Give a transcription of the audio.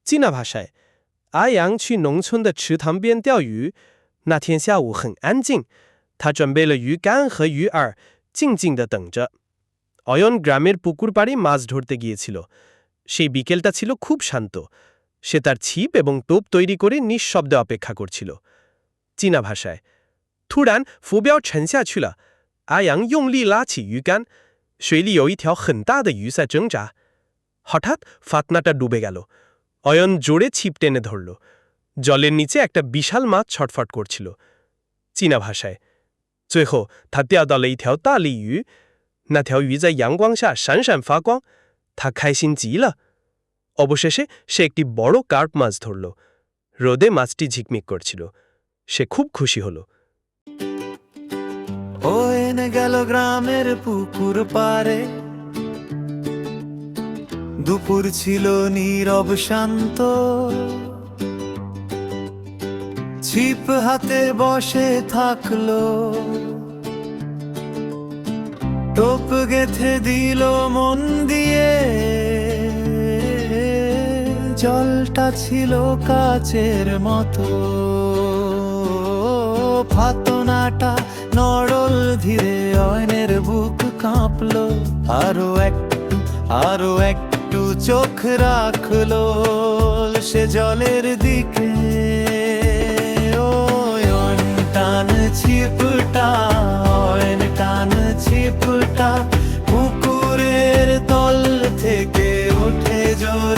济南ভাষায়阿阳去农村的池塘边钓鱼，那天下午很安静，他准备了鱼竿和鱼饵，静静地等着。অয়ন গ্রামের পুকুর পাড়ে মাছ ধরতে গিয়েছিল। সেই বিকেলটা ছিল খুব শান্ত। সে তার ছিপ এবং টোপ তৈরি করে নিঃশব্দে অপেক্ষা করছিল। চীনা ভাষায়突然浮标沉下去了，阿阳用力拉起鱼竿，水里有一条很大的鱼在挣扎。হঠাৎ ফাতনাটা ডুবে গেল। অয়ন জোরে ছিপ টেনে ধরল। জলের নিচে একটা বিশাল মাছ ছটফট করছিল। চীনা ভাষায়最后他钓到了一条大鲤鱼，那条鱼在阳光下闪闪发光，他开心极了。অবশেষে সে একটি বড় কার্প মাছ ধরল। রোদে মাছটি ঝিকমিক করছিল। সে খুব খুশি হল। ও এনে গেল গ্রামের পুকুর পারে, দুপুর ছিল নীরব শান্ত, ছিপ হাতে বসে থাকলো, টোপ গেথে দিল মন দিয়ে, জলটা ছিল কাচের মতো, ফাতনাটা নড়ল ধীরে, অয়নের বুক কাঁপলো, আরো একটু চোখ রাখলো সে জলের দিকে। অয়ন টান ছিপটা, অয়ন টান ছিপটা, পুকুরের তল থেকে উঠে জোরে